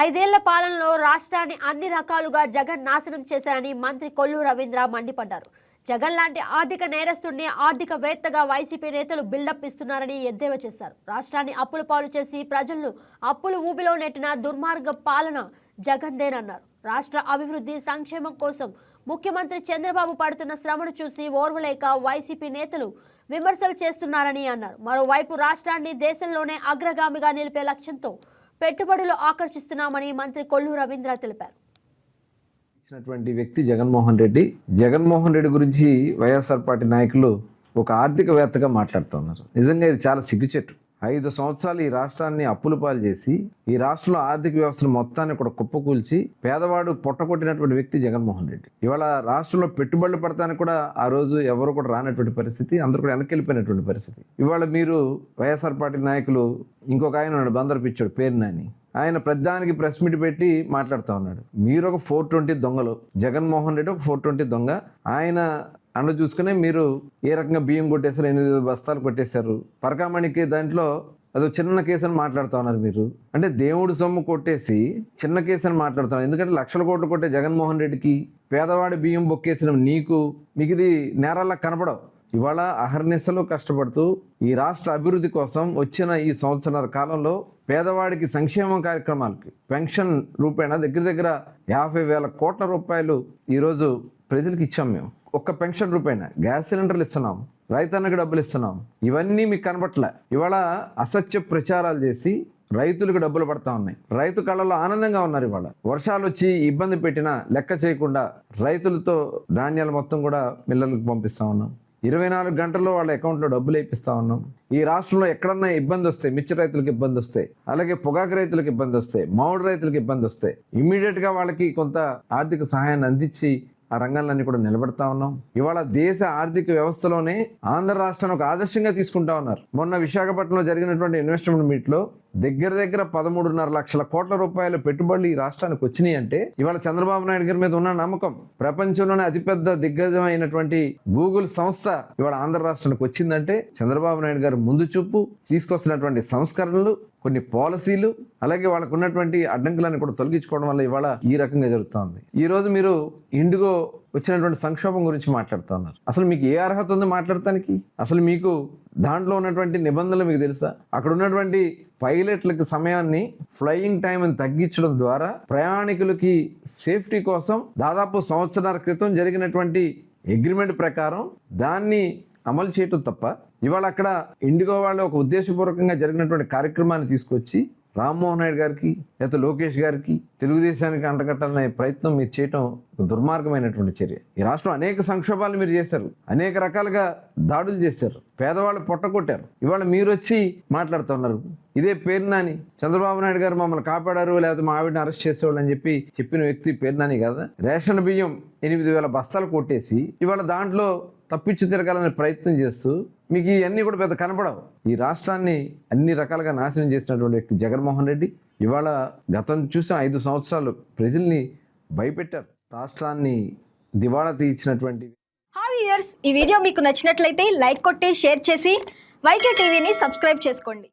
ఐదేళ్ల పాలనలో రాష్ట్రాన్ని అన్ని రకాలుగా జగన్ నాశనం చేశారని మంత్రి కొల్లు రవీంద్ర మండిపడ్డారు. జగన్ లాంటి ఆర్థిక నేరస్తుడిని ఆర్థికవేత్తగా వైసీపీ నేతలు బిల్డప్ ఇస్తున్నారని ఎద్దేవా చేశారు. రాష్ట్రాన్ని అప్పుల పాలు చేసి ప్రజలను అప్పుల ఊబిలో నెట్టిన దుర్మార్గ పాలన జగన్దేనన్నారు. రాష్ట్ర అభివృద్ధి సంక్షేమం కోసం ముఖ్యమంత్రి చంద్రబాబు పడుతున్న శ్రమను చూసి ఓర్వలేక వైసీపీ నేతలు విమర్శలు చేస్తున్నారని అన్నారు. మరోవైపు రాష్ట్రాన్ని దేశంలోనే అగ్రగామిగా నిలిపే లక్ష్యంతో పెట్టుబడులు ఆకర్షిస్తున్నామని మంత్రి కొల్లు రవీంద్ర తెలిపారు. వ్యక్తి జగన్మోహన్ రెడ్డి గురించి వైఎస్ఆర్ పార్టీ నాయకులు ఒక ఆర్థికవేత్తగా మాట్లాడుతున్నారు. నిజంగా ఇది చాలా సిగ్గుచెట్టు. 5 సంవత్సరాలు ఈ రాష్ట్రాన్ని అప్పుల పాలు చేసి ఈ రాష్ట్రంలో ఆర్థిక వ్యవస్థను మొత్తాన్ని కూడా కుప్పకూల్చి పేదవాడు పొట్టకొట్టినటువంటి వ్యక్తి జగన్మోహన్ రెడ్డి. ఇవాళ రాష్ట్రంలో పెట్టుబడులు పడతానికి కూడా ఆ రోజు ఎవరు కూడా రానటువంటి పరిస్థితి, అందరూ కూడా వెనకెళ్ళిపోయినటువంటి పరిస్థితి. ఇవాళ మీరు వైఎస్ఆర్ పార్టీ నాయకులు ఇంకొక ఆయన ఉన్నాడు, బందరు పిచ్చాడు పేరు నాని, ఆయన ప్రధానికి ప్రెస్ మీట్ పెట్టి మాట్లాడుతూ ఉన్నాడు. మీరు ఒక 420 దొంగలు, జగన్మోహన్ రెడ్డి ఒక 420 దొంగ. ఆయన అండ చూసుకునే మీరు ఏ రకంగా బియ్యం కొట్టేశారు, 8 బస్తాలు కొట్టేశారు. పరకామణికి దాంట్లో అదో చిన్న కేసు అని మాట్లాడుతూ ఉన్నారు మీరు. అంటే దేవుడు సొమ్ము కొట్టేసి చిన్న కేసు అని మాట్లాడుతున్నారు. ఎందుకంటే లక్షల కోట్లు కొట్టే జగన్మోహన్ రెడ్డికి పేదవాడి బియ్యం బొక్కేసిన మీకు ఇది నేరాల్లా కనపడవు. ఇవాళ అహర్నిశలు కష్టపడుతూ ఈ రాష్ట్ర అభివృద్ధి కోసం వచ్చిన ఈ సంవత్సరాల కాలంలో పేదవాడికి సంక్షేమం కార్యక్రమాలకి పెన్షన్ రూపేణా దగ్గర 50,000 కోట్ల రూపాయలు ఈరోజు ప్రజలకు ఇచ్చాం. మేము ఒక్క పెన్షన్ రూపేణా గ్యాస్ సిలిండర్లు ఇస్తున్నాం, రైతన్నకు డబ్బులు ఇస్తున్నాం. ఇవన్నీ మీకు కనబట్లే. ఇవాళ అసత్య ప్రచారాలు చేసి రైతులకు డబ్బులు పడతా ఉన్నాయి. రైతు కళ్ళలో ఆనందంగా ఉన్నారు. ఇవాళ వర్షాలు వచ్చి ఇబ్బంది పెట్టినా లెక్క చేయకుండా రైతులతో ధాన్యాలు మొత్తం కూడా మిల్లర్లకు పంపిస్తా ఉన్నాం. 24 గంటల్లో వాళ్ళ అకౌంట్లో డబ్బులు వేపిస్తా ఉన్నాం. ఈ రాష్ట్రంలో ఎక్కడన్నా ఇబ్బంది వస్తే, మిర్చి రైతులకు ఇబ్బంది వస్తే, అలాగే పొగాకు రైతులకు ఇబ్బంది వస్తే, మామిడి రైతులకు ఇబ్బంది వస్తే ఇమ్మీడియట్గా వాళ్ళకి కొంత ఆర్థిక సహాయాన్ని అందించి ఆ రంగాలన్నీ కూడా నిలబెడతా ఉన్నాం. ఇవాళ దేశ ఆర్థిక వ్యవస్థలోనే ఆంధ్ర రాష్ట్రాన్ని ఒక ఆదర్శంగా తీసుకుంటా ఉన్నారు. మొన్న విశాఖపట్నంలో జరిగినటువంటి ఇన్వెస్ట్మెంట్ మీట్లో దగ్గర 13.5 లక్షల కోట్ల రూపాయల పెట్టుబడులు ఈ రాష్ట్రానికి వచ్చినాయి. అంటే ఇవాళ చంద్రబాబు నాయుడు గారి మీద ఉన్న నమ్మకం, ప్రపంచంలోనే అతిపెద్ద దిగ్గజం అయినటువంటి గూగుల్ సంస్థ ఇవాళ ఆంధ్ర రాష్ట్రానికి వచ్చిందంటే చంద్రబాబు నాయుడు గారు ముందు చూపు, తీసుకొస్తున్నటువంటి సంస్కరణలు, కొన్ని పాలసీలు, అలాగే వాళ్ళకు ఉన్నటువంటి అడ్డంకులను కూడా తొలగించుకోవడం వల్ల ఇవాళ ఈ రకంగా జరుగుతుంది. ఈ రోజు మీరు ఇండిగో వచ్చినటువంటి సంక్షోభం గురించి మాట్లాడుతూ ఉన్నారు. అసలు మీకు ఏ అర్హత ఉంది మాట్లాడటానికి? అసలు మీకు దాంట్లో ఉన్నటువంటి నిబంధనలు మీకు తెలుసా? అక్కడ ఉన్నటువంటి పైలట్లకి సమయాన్ని, ఫ్లయింగ్ టైంని తగ్గించడం ద్వారా ప్రయాణికులకి సేఫ్టీ కోసం దాదాపు 1.5 సంవత్సరాల క్రితం జరిగినటువంటి అగ్రిమెంట్ ప్రకారం దాన్ని అమలు చేయటం తప్ప ఇవాళ అక్కడ ఇండిగో వాళ్ళు ఒక ఉద్దేశపూర్వకంగా జరిగినటువంటి కార్యక్రమాన్ని తీసుకొచ్చి రామ్మోహన్ నాయుడు గారికి లేదా లోకేష్ గారికి తెలుగుదేశానికి అంటగట్టాలనే ప్రయత్నం మీరు చేయటం దుర్మార్గమైనటువంటి చర్య. ఈ రాష్ట్రం అనేక సంక్షోభాలు మీరు చేశారు, అనేక రకాలుగా దాడులు చేశారు, పేదవాళ్ళు పొట్టకొట్టారు. ఇవాళ మీరు వచ్చి మాట్లాడుతున్నారు. ఇదే పేరు నాని, చంద్రబాబు నాయుడు గారు మమ్మల్ని కాపాడారు, లేకపోతే మా ఆవిడని అరెస్ట్ చేసేవాళ్ళు అని చెప్పిన వ్యక్తి పేరు నాని కదా. రేషన్ బియ్యం 8,000 బస్తాలు కొట్టేసి ఇవాళ దాంట్లో తప్పించి తిరగాలనే ప్రయత్నం చేస్తూ మీకు ఇవన్నీ కూడా పెద్ద కనపడవు. ఈ రాష్ట్రాన్ని అన్ని రకాలుగా నాశనం చేసినటువంటి వ్యక్తి జగన్మోహన్ రెడ్డి. ఇవాళ గతం చూసిన 5 సంవత్సరాలు ప్రజల్ని భయపెట్టారు, రాష్ట్రాన్ని దివాళా తీయించినటువంటి. హాయ్ వ్యూయర్స్, ఈ వీడియో మీకు నచ్చినట్లయితే లైక్ కొట్టి షేర్ చేసి వైకే టీవీని సబ్స్క్రైబ్ చేసుకోండి.